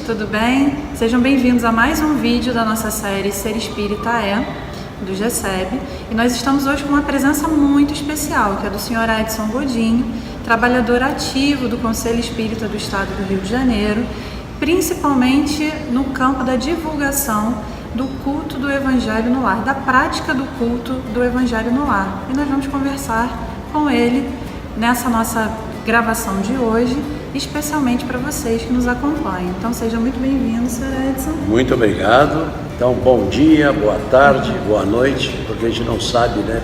tudo bem? Sejam bem-vindos a mais um vídeo da nossa série Ser Espírita é, do GESEB. E nós estamos hoje com uma presença muito especial, que é do Sr. Edson Godinho, trabalhador ativo do Conselho Espírita do Estado do Rio de Janeiro, principalmente no campo da divulgação do culto do Evangelho no Lar, da prática do culto do Evangelho no Lar. E nós vamos conversar com ele nessa nossa gravação de hoje, especialmente para vocês que nos acompanham. Então sejam muito bem-vindos, Sr. Edson. Muito obrigado. Então, bom dia, boa tarde, boa noite, porque a gente não sabe, né?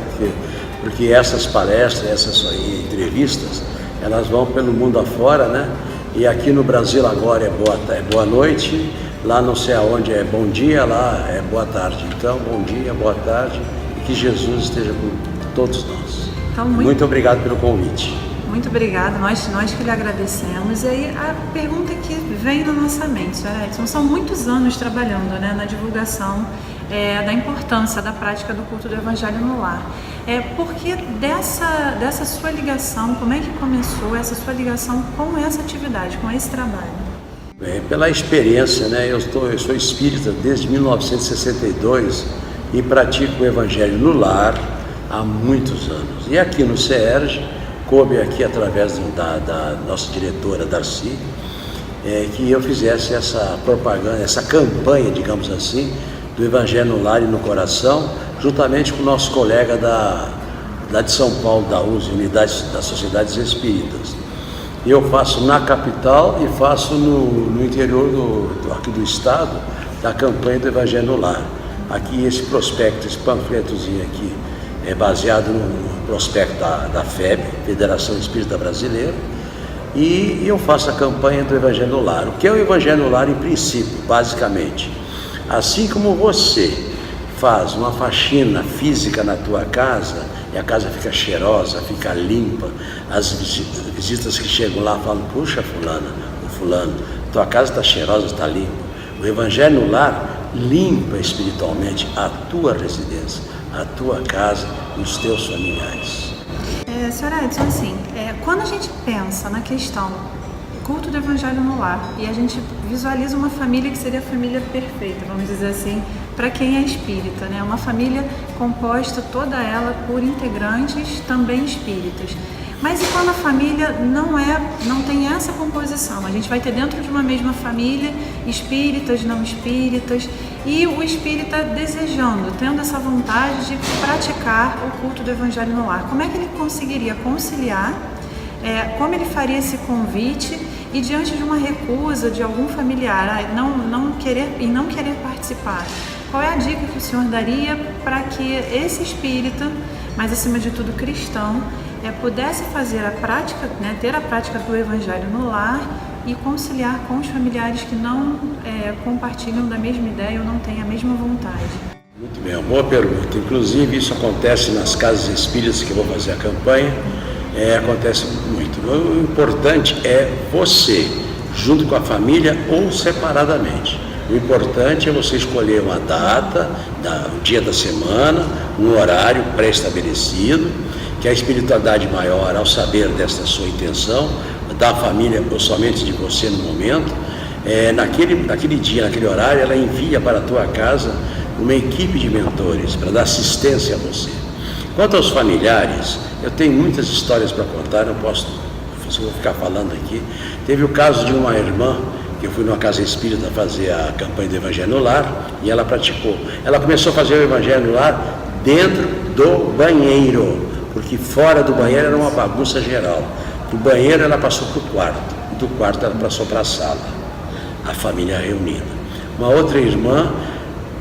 Porque essas palestras, essas entrevistas, elas vão pelo mundo afora, né? E aqui no Brasil agora é boa noite, lá não sei aonde é bom dia, lá é boa tarde. Então, bom dia, boa tarde, e que Jesus esteja com todos nós. Então, muito obrigado pelo convite. Muito obrigada, nós que lhe agradecemos. E aí a pergunta que vem na nossa mente, Sr. Edson, são muitos anos trabalhando, né, na divulgação da importância da prática do culto do Evangelho no Lar. Por que dessa sua ligação, como é que começou essa sua ligação com essa atividade, com esse trabalho? Pela experiência, né, eu sou espírita desde 1962 e pratico o Evangelho no Lar há muitos anos. E aqui no CERJ, coube aqui através da nossa diretora Darcy, que eu fizesse essa propaganda, essa campanha, digamos assim, do Evangelho no Lar e no Coração, juntamente com o nosso colega lá de São Paulo, da USE, Unidade das Sociedades Espíritas. Eu faço na capital e faço no interior aqui do estado, da campanha do Evangelho no Lar. Aqui esse prospecto, esse panfletozinho aqui, é baseado no prospecto da FEB, Federação Espírita Brasileira, e eu faço a campanha do Evangelho no Lar. O que é o Evangelho no Lar em princípio, basicamente? Assim como você faz uma faxina física na tua casa, e a casa fica cheirosa, fica limpa, as visitas que chegam lá falam, puxa fulano, tua casa está cheirosa, está limpa. O Evangelho no Lar limpa espiritualmente a tua residência, a tua casa e os teus familiares. Sr. Edson, assim, quando a gente pensa na questão culto do Evangelho no Lar e a gente visualiza uma família que seria a família perfeita, vamos dizer assim, para quem é espírita, né? Uma família composta toda ela por integrantes também espíritas. Mas e quando a família não tem essa composição? A gente vai ter dentro de uma mesma família espíritas, não espíritas, e o espírita desejando, tendo essa vontade de praticar o culto do Evangelho no Lar. Como é que ele conseguiria conciliar? Como ele faria esse convite? E diante de uma recusa de algum familiar, não querer participar, qual é a dica que o senhor daria para que esse espírita, mas acima de tudo cristão, pudesse fazer a prática, né, ter a prática do Evangelho no lar e conciliar com os familiares que não compartilham da mesma ideia ou não têm a mesma vontade? Muito bem, uma boa pergunta. Inclusive isso acontece nas casas espíritas que eu vou fazer a campanha, acontece muito. O importante é você, junto com a família ou separadamente. O importante é você escolher uma data, o dia da semana, um horário pré-estabelecido, que a espiritualidade maior, ao saber desta sua intenção, da família ou somente de você no momento, naquele dia, naquele horário, ela envia para a tua casa uma equipe de mentores para dar assistência a você. Quanto aos familiares, eu tenho muitas histórias para contar, não posso, se eu vou ficar falando aqui. Teve o caso de uma irmã, que eu fui numa casa espírita fazer a campanha do Evangelho no Lar, e ela praticou. Ela começou a fazer o Evangelho no Lar dentro do banheiro, porque fora do banheiro era uma bagunça geral. Do banheiro ela passou para o quarto, e do quarto ela passou para a sala, a família reunida. Uma outra irmã,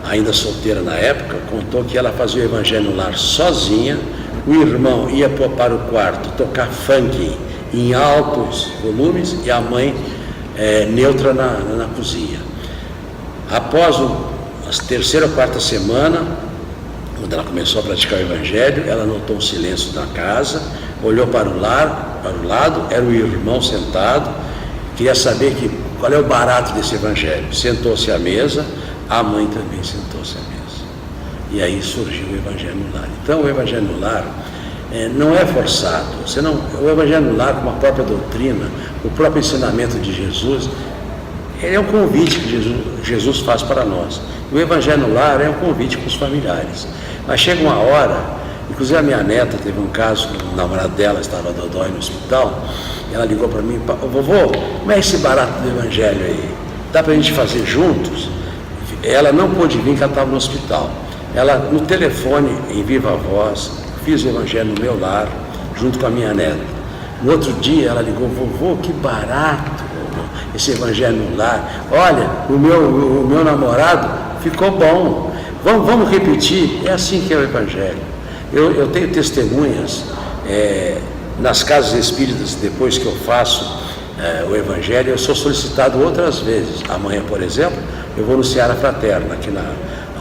ainda solteira na época, contou que ela fazia o Evangelho no Lar sozinha, o irmão ia para o quarto tocar funk em altos volumes e a mãe neutra na cozinha. Após a terceira ou quarta semana, quando ela começou a praticar o Evangelho, ela notou um silêncio na casa, olhou para o lado, era o irmão sentado, queria saber qual é o barato desse Evangelho. Sentou-se à mesa, a mãe também sentou-se à mesa. E aí surgiu o Evangelho no Lar. Então o Evangelho no Lar não é forçado. O Evangelho no Lar, como a própria doutrina, o próprio ensinamento de Jesus, Ele é um convite que Jesus faz para nós. O Evangelho no Lar é um convite para os familiares. Mas chega uma hora, inclusive a minha neta teve um caso, o namorado dela estava dodói no hospital, e ela ligou para mim: vovô, como é esse barato do Evangelho aí? Dá para a gente fazer juntos? Ela não pôde vir, porque ela estava no hospital. Ela, no telefone, em viva voz, fiz o Evangelho no meu lar, junto com a minha neta. No outro dia, ela ligou: vovô, que barato esse Evangelho no lar. Olha, o meu namorado ficou bom. Vamos repetir. É assim que é o Evangelho. Eu tenho testemunhas nas casas espíritas, depois que eu faço o Evangelho, eu sou solicitado outras vezes. Amanhã, por exemplo, eu vou no Seara Fraterna, aqui na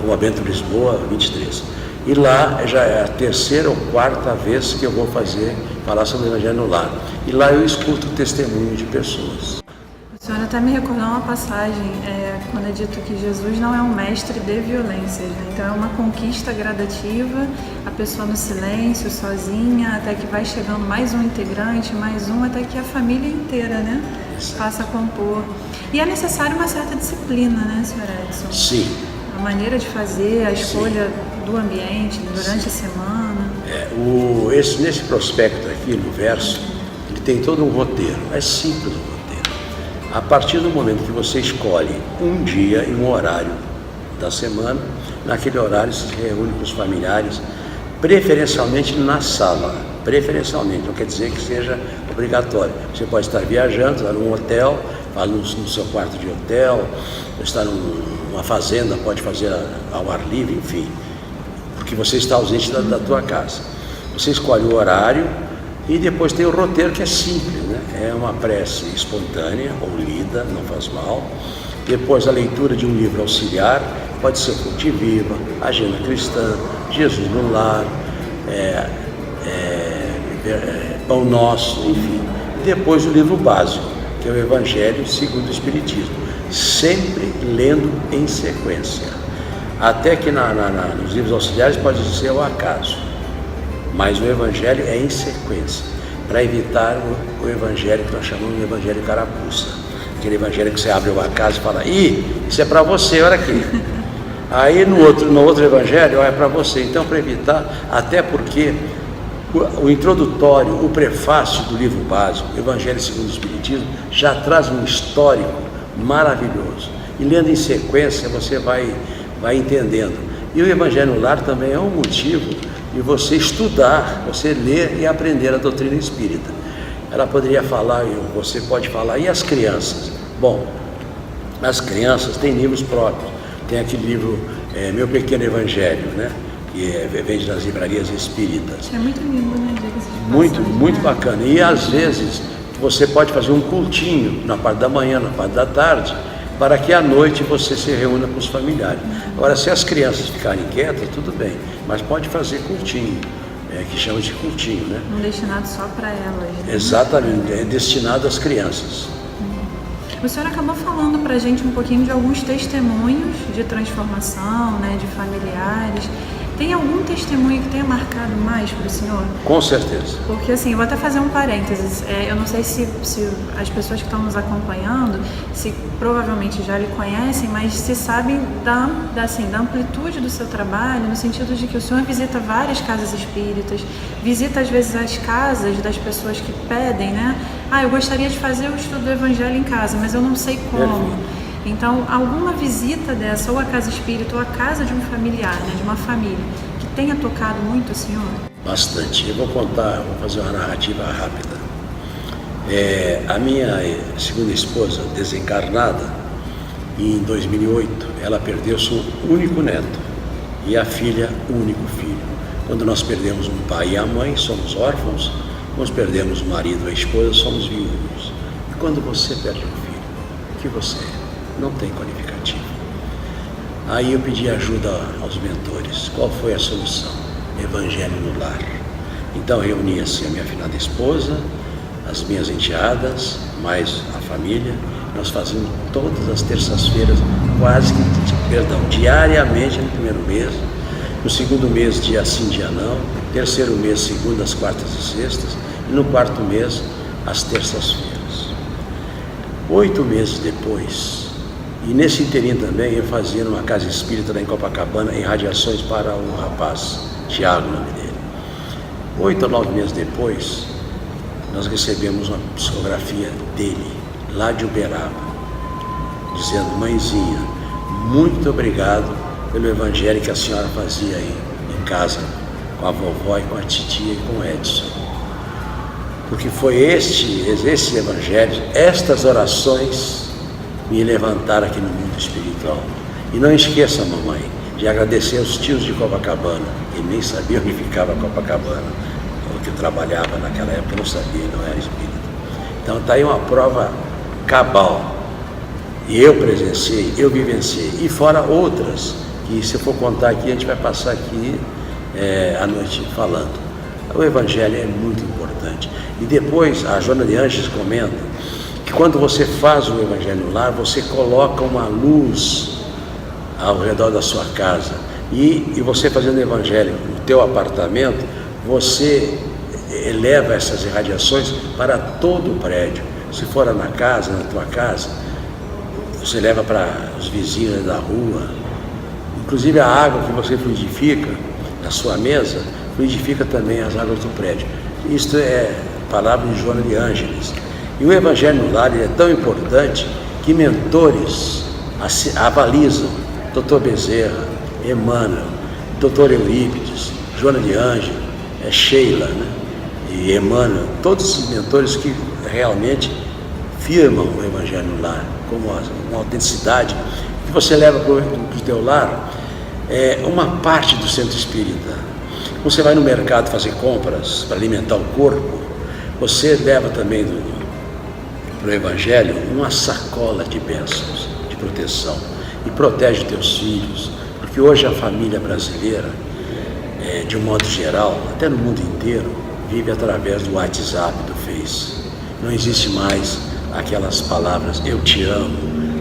Rua Bento Lisboa, 23. E lá já é a terceira ou quarta vez que eu vou falar sobre o Evangelho no lar. E lá eu escuto o testemunho de pessoas. A senhora até me recordou uma passagem, quando é dito que Jesus não é um mestre de violências, né? Então é uma conquista gradativa, a pessoa no silêncio, sozinha, até que vai chegando mais um integrante, mais um, até que a família inteira, né, passa a compor. E é necessário uma certa disciplina, né, Sr. Edson? Sim. A maneira de fazer, a escolha do ambiente durante a semana. Nesse prospecto aqui, no verso, ele tem todo um roteiro, é simples o roteiro. A partir do momento que você escolhe um dia e um horário da semana, naquele horário se reúne com os familiares, preferencialmente na sala. Preferencialmente, não quer dizer que seja obrigatório. Você pode estar viajando, estar num hotel, no seu quarto de hotel, estar numa fazenda, pode fazer ao ar livre, enfim, porque você está ausente da tua casa. Você escolhe o horário e depois tem o roteiro, que é simples, né? É uma prece espontânea ou lida, não faz mal. Depois a leitura de um livro auxiliar, pode ser Fonte Viva, Agenda Cristã, Jesus no Lar, Pão Nosso, enfim. Depois o livro básico, que é o Evangelho segundo o Espiritismo, sempre lendo em sequência. Até que nos livros auxiliares pode ser o acaso, mas o Evangelho é em sequência, para evitar o Evangelho que nós chamamos de Evangelho carapuça. Aquele Evangelho que você abre o acaso e fala: isso é para você, olha aqui. Aí no outro Evangelho, é para você. Então, para evitar, até porque o introdutório, o prefácio do livro básico, Evangelho segundo o Espiritismo, já traz um histórico maravilhoso. E lendo em sequência, você vai entendendo. E o Evangelho no Lar também é um motivo de você estudar, você ler e aprender a doutrina espírita. Ela poderia falar, você pode falar: e as crianças? Bom, as crianças têm livros próprios. Tem aquele livro Meu Pequeno Evangelho, né? Que vende nas livrarias espíritas. É muito lindo, né? Muito bacana. E às vezes você pode fazer um cultinho na parte da manhã, na parte da tarde, para que à noite você se reúna com os familiares. Agora, se as crianças ficarem quietas, tudo bem, mas pode fazer cultinho, que chama de cultinho, né? Um destinado só para elas, né? Exatamente, é destinado às crianças. O senhor acabou falando para a gente um pouquinho de alguns testemunhos de transformação, né, de familiares. Tem algum testemunho que tenha marcado mais para o senhor? Com certeza. Porque assim, eu vou até fazer um parênteses. Eu não sei se as pessoas que estão nos acompanhando, se provavelmente já lhe conhecem, mas se sabem da amplitude do seu trabalho, no sentido de que o senhor visita várias casas espíritas, visita às vezes as casas das pessoas que pedem, né? Eu gostaria de fazer o estudo do Evangelho em casa, mas eu não sei como. Perfeito. Então, alguma visita dessa, ou a casa espírita, ou a casa de um familiar, né, de uma família, que tenha tocado muito o senhor? Bastante. Eu vou fazer uma narrativa rápida. A minha segunda esposa, desencarnada, em 2008, ela perdeu seu único neto e a filha, o único filho. Quando nós perdemos um pai e a mãe, somos órfãos. Quando perdemos o marido e a esposa, somos viúvos. E quando você perde um filho, o que você é? Não tem qualificativo. Aí eu pedi ajuda aos mentores. Qual foi a solução? Evangelho no Lar. Então reunia-se a minha afinada esposa, as minhas enteadas, mais a família. Nós fazíamos todas as terças-feiras, diariamente no primeiro mês. No segundo mês, dia sim, dia não. Terceiro mês, segundas, quartas e sextas. E no quarto mês, as terças-feiras. 8 meses depois, E nesse inteirinho também eu fazia numa casa espírita lá em Copacabana irradiações para um rapaz, Tiago, o nome dele. 8 ou 9 meses depois, nós recebemos uma psicografia dele, lá de Uberaba, dizendo: mãezinha, muito obrigado pelo evangelho que a senhora fazia aí em casa, com a vovó e com a titia e com o Edson. Porque foi esses evangelhos, estas orações me levantaram aqui no mundo espiritual. E não esqueça, mamãe, de agradecer aos tios de Copacabana. Ele nem sabia onde ficava Copacabana, onde eu trabalhava naquela época, eu não sabia, não era espírita. Então está aí uma prova cabal. E eu presenciei, eu vivenciei. E fora outras, que se eu for contar aqui, a gente vai passar aqui a noite falando. O evangelho é muito importante. E depois a Joana de Ângeles comenta que quando você faz o evangelho no lar, você coloca uma luz ao redor da sua casa. E você fazendo o evangelho no teu apartamento, você eleva essas irradiações para todo o prédio. Se for na casa, na tua casa, você leva para os vizinhos da rua. Inclusive a água que você fluidifica na sua mesa, fluidifica também as águas do prédio. Isto é palavra de Joana de Ângeles. E o evangelho no lar é tão importante que mentores avalizam. Dr. Bezerra, Emmanuel, Dr. Eurípides, Joana de Ângeles, Sheila, né? E Emmanuel, todos esses mentores que realmente firmam o evangelho no lar como uma autenticidade que você leva para o teu lar. Uma parte do centro espírita. Você vai no mercado fazer compras para alimentar o corpo, você leva também para o evangelho uma sacola de bênçãos, de proteção, e protege teus filhos, porque hoje a família brasileira, de um modo geral, até no mundo inteiro, vive através do WhatsApp, do Face. Não existe mais aquelas palavras: eu te amo,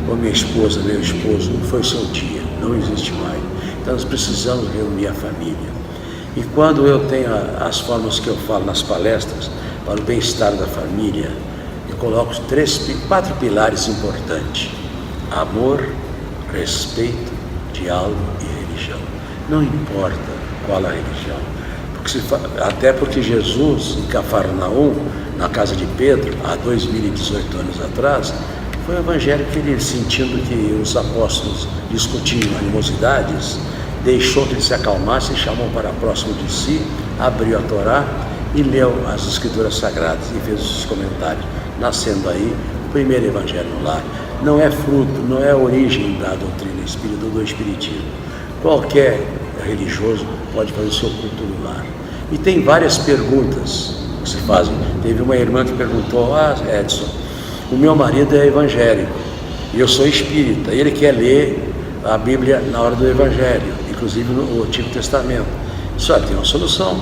ou minha esposa, meu esposo, foi o seu dia. Não existe mais. Então nós precisamos reunir a família. E quando eu tenho as formas que eu falo nas palestras para o bem-estar da família, eu coloco 4 pilares importantes: amor, respeito, diálogo e religião. Não importa qual a religião, até porque Jesus, em Cafarnaum, na casa de Pedro, há 2018 anos atrás, foi o evangelho que ele, sentindo que os apóstolos discutiam animosidades, deixou que ele se acalmasse e chamou para próximo de si, abriu a Torá e leu as escrituras sagradas e fez os comentários, nascendo aí o primeiro evangelho no lar. Não é fruto, não é a origem da doutrina espírita ou do espiritismo. Qualquer religioso pode fazer o seu culto no lar. E tem várias perguntas que se fazem. Teve uma irmã que perguntou: Edson, o meu marido é evangélico e eu sou espírita, ele quer ler a Bíblia na hora do evangelho, inclusive no Antigo Testamento. Só tem uma solução: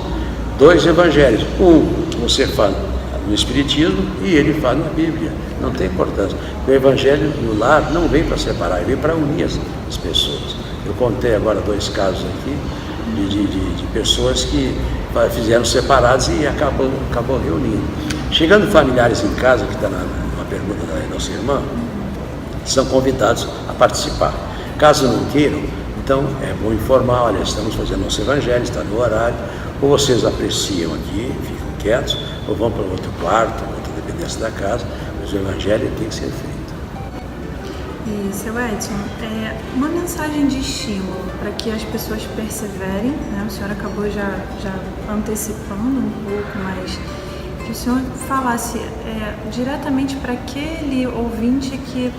2 evangelhos. Você faz no espiritismo e ele faz na Bíblia. Não tem importância. O evangelho no lar não vem para separar, ele vem para unir as pessoas. Eu contei agora 2 casos aqui de pessoas que fizeram separados e acabou reunindo. Chegando familiares em casa, que está na pergunta da nossa irmã, são convidados a participar. Caso não queiram, então é bom informar: olha, estamos fazendo nosso evangelho, está no horário, ou vocês apreciam aqui, ficam quietos, ou vão para outro quarto, outra dependência da casa, mas o evangelho tem que ser feito. E, seu Edson, uma mensagem de estímulo para que as pessoas perseverem, né? O senhor acabou já antecipando um pouco, mas que o senhor falasse diretamente para aquele ouvinte que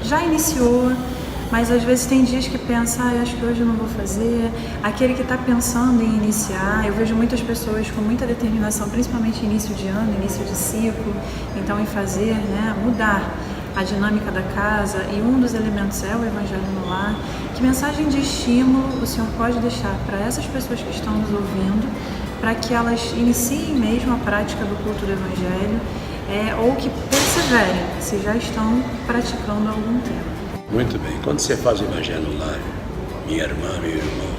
já iniciou, mas às vezes tem dias que pensa: acho que hoje eu não vou fazer. Aquele que está pensando em iniciar, eu vejo muitas pessoas com muita determinação, principalmente início de ano, início de ciclo, então em fazer, né, mudar a dinâmica da casa, e um dos elementos é o evangelho no lar. Que mensagem de estímulo o senhor pode deixar para essas pessoas que estão nos ouvindo, para que elas iniciem mesmo a prática do culto do evangelho, ou que perseverem, se já estão praticando há algum tempo? Muito bem. Quando você faz o evangelho no lar, minha irmã, meu irmão,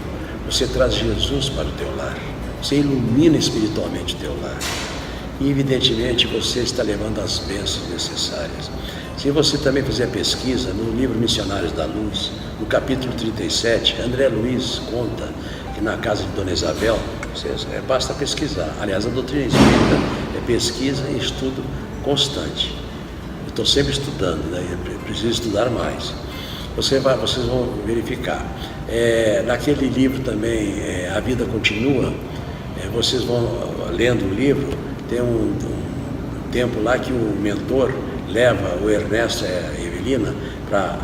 você traz Jesus para o teu lar, você ilumina espiritualmente o teu lar. e evidentemente você está levando as bênçãos necessárias. Se você também fizer pesquisa no livro Missionários da Luz, no capítulo 37, André Luiz conta que na casa de Dona Isabel, basta pesquisar. Aliás, a doutrina espírita é pesquisa e estudo constante. Eu estou sempre estudando, né? Eu preciso estudar mais. Vocês vão verificar. Naquele livro também, A Vida Continua, vocês vão lendo o livro, tem um tempo lá que o mentor leva o Ernesto e a Evelina para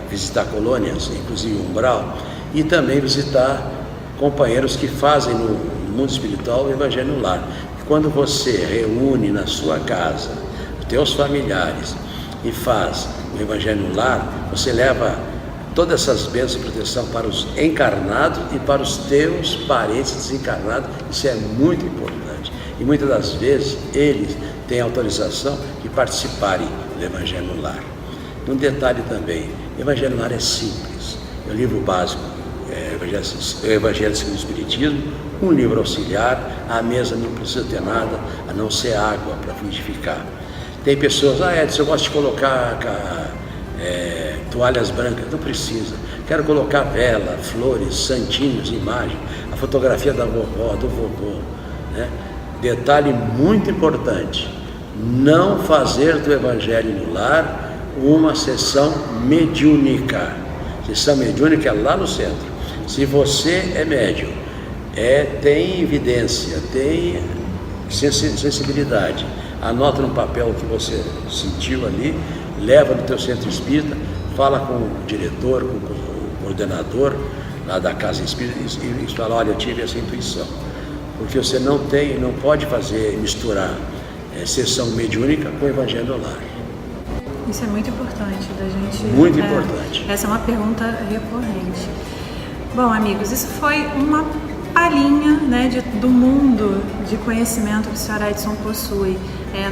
visitar colônias, inclusive Umbral, e também visitar companheiros que fazem no mundo espiritual o Evangelho no Lar. Quando você reúne na sua casa os teus familiares e faz o Evangelho no Lar, você leva todas essas bênçãos e proteção para os encarnados e para os teus parentes desencarnados. Isso é muito importante. E muitas das vezes eles têm autorização de participarem do Evangelho no Lar. Um detalhe também, o Evangelho no Lar é simples. É o livro básico, o Evangelho segundo o Espiritismo, um livro auxiliar, a mesa não precisa ter nada, a não ser água para fluidificar. Tem pessoas, Edson, eu gosto de colocar toalhas brancas, não precisa. Quero colocar vela, flores, santinhos, imagem, a fotografia da vovó, do vovô, né? Detalhe muito importante, não fazer do Evangelho no Lar uma sessão mediúnica. Sessão mediúnica é lá no centro. Se você é médium, tem evidência, tem sensibilidade, anota no papel o que você sentiu ali, leva no teu centro espírita, fala com o diretor, com o coordenador lá da casa espírita e fala, olha, eu tive essa intuição. Porque você não pode misturar sessão mediúnica com o Evangelho no Lar. Isso é muito importante da gente... Muito importante. Essa é uma pergunta recorrente. Bom, amigos, isso foi uma palhinha, né, do mundo de conhecimento que o Sr. Edson possui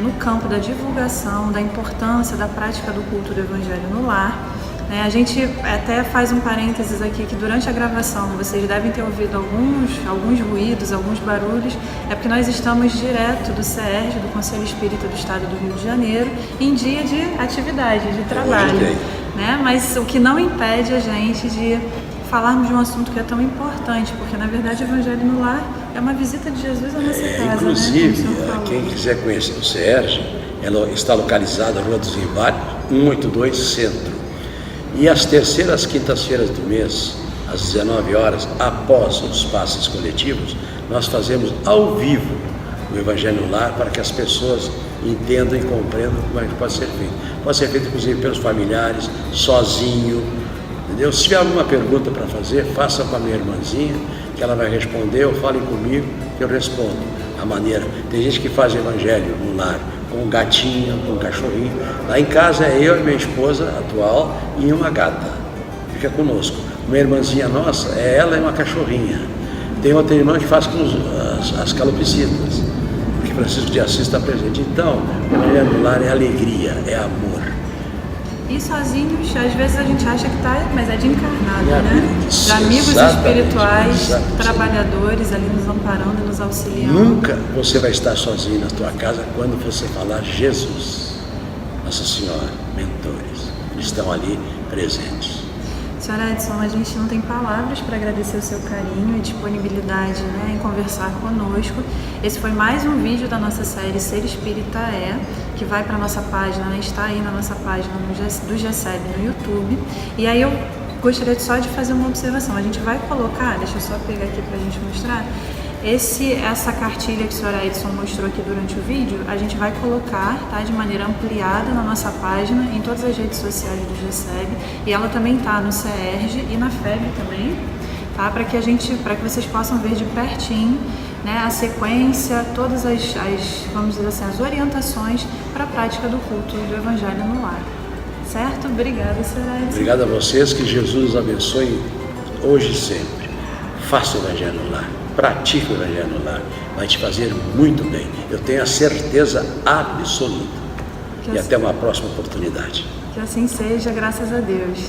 no campo da divulgação, da importância da prática do culto do Evangelho no Lar. A gente até faz um parênteses aqui que durante a gravação vocês devem ter ouvido alguns ruídos, alguns barulhos, porque nós estamos direto do CERJ, do Conselho Espírita do Estado do Rio de Janeiro, em dia de atividade, de trabalho, né? Mas o que não impede a gente de falarmos de um assunto que é tão importante, porque na verdade o Evangelho no Lar é uma visita de Jesus à nossa casa. Inclusive, né? Quem quiser conhecer o CERJ, ela está localizada na Rua dos Inválidos, 182 Centro. E às terceiras quintas-feiras do mês, às 19 horas, após os passes coletivos, nós fazemos ao vivo o Evangelho no Lar para que as pessoas entendam e compreendam como é que pode ser feito. Pode ser feito, inclusive, pelos familiares, sozinho, entendeu? Se tiver alguma pergunta para fazer, faça com a minha irmãzinha, que ela vai responder, ou falem comigo, que eu respondo. A maneira. Tem gente que faz Evangelho no Lar com um gatinho, com um cachorrinho. Lá em casa é eu e minha esposa atual e uma gata. Fica conosco. Uma irmãzinha nossa, ela e uma cachorrinha. Tem outra irmã que faz com as calopsitas, porque Francisco de Assis está presente. Então, o Evangelho no Lar é alegria, é amor. E sozinhos, às vezes a gente acha que está, mas é de encarnado, né? De amigos espirituais, trabalhadores ali nos amparando, nos auxiliando. Nunca você vai estar sozinho na tua casa quando você falar Jesus, Nossa Senhora, mentores. Eles estão ali presentes. Sr. Edson, a gente não tem palavras para agradecer o seu carinho e disponibilidade, né, em conversar conosco. Esse foi mais um vídeo da nossa série Ser Espírita que vai para a nossa página, né, está aí na nossa página do GESEB no YouTube. E aí eu gostaria só de fazer uma observação. A gente vai colocar, deixa eu só pegar aqui para a gente mostrar, essa cartilha que o Sr. Edson mostrou aqui durante o vídeo, a gente vai colocar, tá, de maneira ampliada na nossa página, em todas as redes sociais do GESEB, e ela também está no CERJ e na FEB também, tá, para que vocês possam ver de pertinho, né, a sequência, todas vamos dizer assim, as orientações para a prática do culto do Evangelho no Lar. Certo? Obrigada, Sr. Edson. Obrigado a vocês, que Jesus abençoe hoje e sempre. Faça o Evangelho no Lar. Pratique o Evangelho no Lar, vai te fazer muito bem. Eu tenho a certeza absoluta. E até uma próxima oportunidade. Que assim seja, graças a Deus.